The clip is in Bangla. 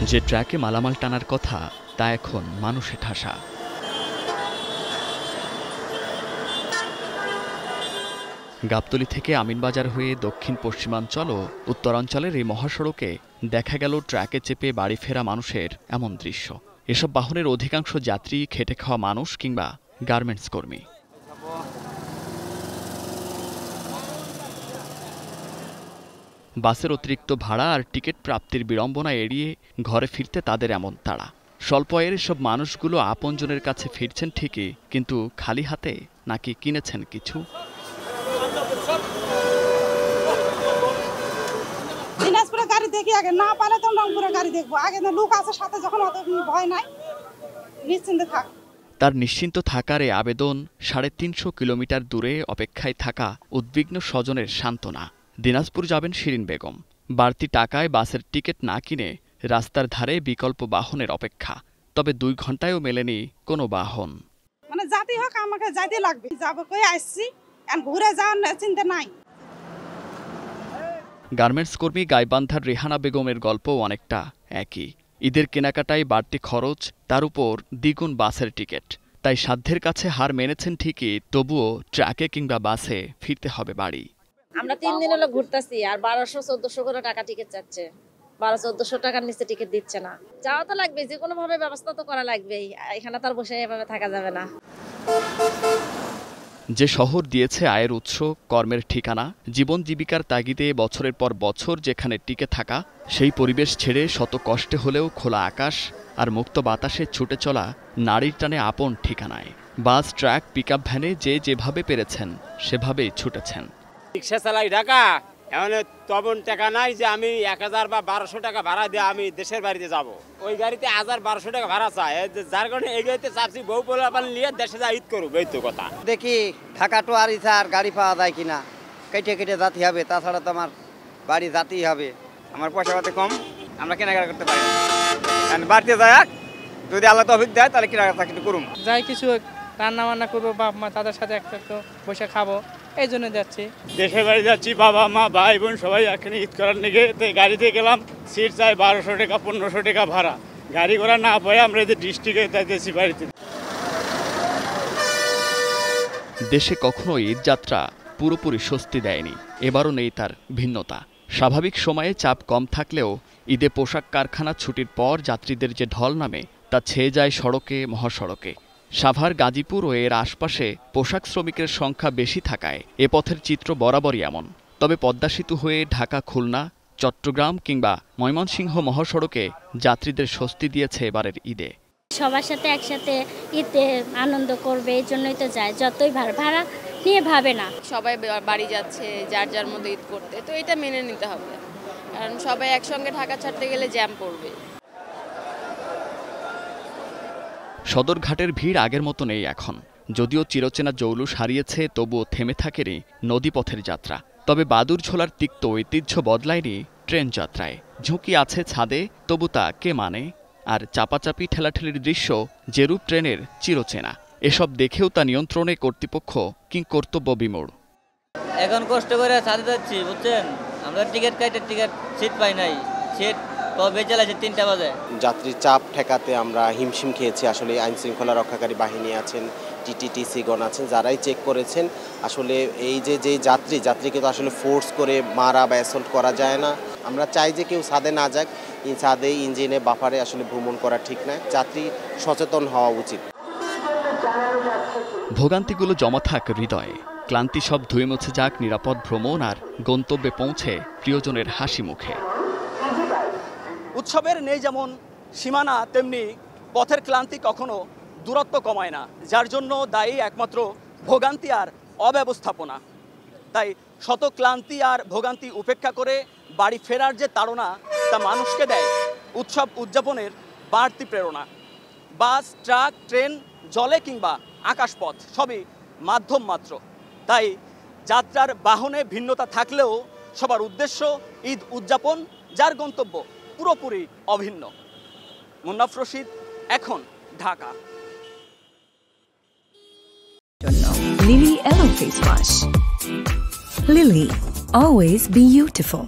যে ট্রাকে মালামাল টানার কথা তা এখন মানুষে ঠাসা। গাবতলী থেকে আমিনবাজার হয়ে দক্ষিণ পশ্চিমাঞ্চল ও উত্তরাঞ্চলের এই মহাসড়কে দেখা গেল ট্রাকে চেপে বাড়ি ফেরা মানুষের এমন দৃশ্য। এসব বাহনের অধিকাংশ যাত্রী খেটে খাওয়া মানুষ কিংবা গার্মেন্টস কর্মী। বাসের অতিরিক্ত ভাড়া আর টিকিট প্রাপ্তির বিড়ম্বনা এড়িয়ে ঘরে ফিরতে তাদের এমন তাড়া। স্বল্প আয়ের এসব মানুষগুলো আপনজনের কাছে ফিরছেন ঠিকই, কিন্তু খালি হাতে নাকি কিনেছেন কিছু? দিনাজপুরে গাড়ি দেখি আগে, না পারে তো রংপুরে গাড়ি দেখবো আগে। লোক আছে সাথে, যখন অত ভয় নাই, নিশ্চিন্তে থাক। তার নিশ্চিন্ত থাকার এ আবেদন ৩৫০ কিলোমিটার দূরে অপেক্ষায় থাকা উদ্বিগ্ন স্বজনের সান্ত্বনা। দিনাজপুর যাবেন শিরিন বেগম। বাড়তি টাকায় বাসের টিকিট না কিনে রাস্তার ধারে বিকল্প বাহনের অপেক্ষা। তবে ২ ঘন্টায়ও মেলেনি কোনো বাহন। মানে জাতি হোক, আমাকে যাইতে লাগবে। যাবো কই আসছি, ঘুরে যাওয়ার চিন্তা নাই। গার্মেন্টস কর্মী গাইবান্ধার রেহানা বেগমের গল্পও অনেকটা একই। ঈদের কেনাকাটায় বাড়তি খরচ, তার উপর দ্বিগুণ বাসের টিকিট। তাই সাধ্যের কাছে হার মেনেছেন ঠিকই, তবুও ট্রাকে কিংবা বাসে ফিরতে হবে বাড়ি। আমরা ৩ দিন হলো ঘুরতেছি, আর ১২০০-১৪০০ করে টাকা টিকিট চাচ্ছে। ১২০০-১৪০০ টাকার নিচে টিকিট দিচ্ছে না। যাওয়া তো লাগবে, যে কোনো ভাবে ব্যবস্থা তো করা লাগবেই। এখানে তার বসে এভাবে থাকা যাবে না। যে শহর দিয়েছে আয়ের উৎস, কর্মের ঠিকানা, জীবন জীবিকার তাগিদে বছরের পর বছর যেখানে টিকে থাকা, সেই পরিবেশ ছেড়ে শত কষ্টে হলেও খোলা আকাশ আর মুক্ত বাতাসে ছুটে চলা নারীর টানে আপন ঠিকানায়। বাস, ট্রাক, পিকআপ ভ্যানে যে যেভাবে পেরেছেন সেভাবেই ছুটেছেন। রিক্সা চালাই ঢাকা, এমন তেমন টাকা নাই যে আমি ১০০০ বা ১২০০ টাকা ভাড়া দিয়ে আমি দেশের বাড়িতে যাব। ওই গাড়িতে ১০০০-১২০০ টাকা ভাড়া চায়, যার কারণে এই গাড়িতে চাপছি বউ পোলাপান নিয়ে দেশে যা ঈদ করবো, এই তো কথা। দেখি ঢাকা টু আর ইসার গাড়ি পাওয়া যায় কিনা, কেটে কেটে যাতে হবে। তাছাড়া তো আমার বাড়ি যাতেই হবে। আমার পয়সা পাতি কম, আমরা কেনাকাটা করতে পারি না। বাড়িতে যায়, যদি আল্লাহ তৌফিক দেয় তাহলে কেনাকাটা একটু করুম। যাই কিছু রান্না বান্না করবো, বাপ মা তাদের সাথে একটু বসে খাবো, এই জন্য যাচ্ছি। দেশের বাড়ি যাচ্ছি, বাবা মা ভাই বোন সবাই এখানে ঈদ করার নিয়ে গাড়িতে গেলাম। সিট চাই ১২০০ টাকা ১৫০০ টাকা ভাড়া। গাড়ি ঘোড়া না পাই আমরা এদের ডিস্ট্রিক্টে যাইতেছি বাড়িতে। দেশে কখনো ঈদযাত্রা পুরোপুরি স্বস্তি দেয়নি, এবারও নেই তার ভিন্নতা। স্বাভাবিক সময়ে চাপ কম থাকলেও ঈদে পোশাক কারখানা ছুটির পর যাত্রীদের যে ঢল নামে তা ছেয়ে যায় সড়কে, মহাসড়কে। সাভার, গাজীপুর ও এর আশপাশে পোশাক শ্রমিকের সংখ্যা বেশি থাকায় এ পথের চিত্র বরাবরই এমন। তবে পদ্মা সেতু হয়ে ঢাকা, খুলনা, চট্টগ্রাম কিংবা ময়মনসিংহ মহাসড়কে যাত্রীদের স্বস্তি দিয়েছে এবারের ঈদে। সবার সাথে একসাথে ঈদে আনন্দ করবে, এই জন্যই তো যায়। যতই ভাড়া নিয়ে ভাবে না, সবাই বাড়ি যাচ্ছে যার যার মধ্যে ঈদ করতে, তো এটা মেনে নিতে হবে। কারণ সবাই একসঙ্গে ঢাকা ছাড়তে গেলে জ্যাম পড়বে। সদরঘাটের ভিড় আগের মতো নেই এখন। যদিও চিরচেনা জৌলুস হারিয়েছে, তবুও থেমে থাকেনি নদীপথের যাত্রা। তবে বাদুড়ঝোলার তিক্ত ঐতিহ্য বদলায়নি ট্রেন যাত্রায়। ঝুঁকি আছে ছাদে, তবু তা কে মানে? আর চাপাচাপি ঠেলাঠেলির দৃশ্য যেরূপ ট্রেনের চিরচেনা, এসব দেখেও তা নিয়ন্ত্রণে কর্তৃপক্ষ কি কর্তব্য বিমূঢ়। এখন কষ্ট করে ছাদে যাচ্ছি, বুঝছেন। আমরা টিকিট কাটে টিকিট সিট পাই নাই, সিট বেঁচে আছে ৩টা বাজে। যাত্রীর চাপ ঠেকাতে আমরা হিমশিম খেয়েছি। আসলে আইন শৃঙ্খলা রক্ষাকারী বাহিনী আছেন, টিটিসিগণ আছেন, যারাই চেক করেছেন। আসলে এই যে যাত্রীকে তো আসলে ফোর্স করে মারা বা অ্যাসল্ট করা যায় না। আমরা চাই যে কেউ ছাদে না যাক, ছাদে ইঞ্জিনে বাফারে আসলে ভ্রমণ করা ঠিক নয়। যাত্রী সচেতন হওয়া উচিত। ভোগান্তিগুলো জমা থাক হৃদয়ে, ক্লান্তি সব ধুয়ে মুছে যাক নিরাপদ ভ্রমণ আর গন্তব্যে পৌঁছে প্রিয়জনের হাসি মুখে। উৎসবের নেই যেমন সীমানা, তেমনি পথের ক্লান্তি কখনো দূরত্ব কমায় না, যার জন্য দায়ী একমাত্র ভোগান্তি আর অব্যবস্থাপনা। তাই শত ক্লান্তি আর ভোগান্তি উপেক্ষা করে বাড়ি ফেরার যে তাড়না, তা মানুষকে দেয় উৎসব উদযাপনের বাড়তি প্রেরণা। বাস, ট্রাক, ট্রেন, জলে কিংবা আকাশপথ সবই মাধ্যম মাত্র। তাই যাত্রার বাহনে ভিন্নতা থাকলেও সবার উদ্দেশ্য ঈদ উদযাপন, যার গন্তব্য পুরোপুরি অভিন্ন। মুন্নাফ রশিদ, এখন, Dhaka. Lily Yellow Face Wash. Lily, always be beautiful.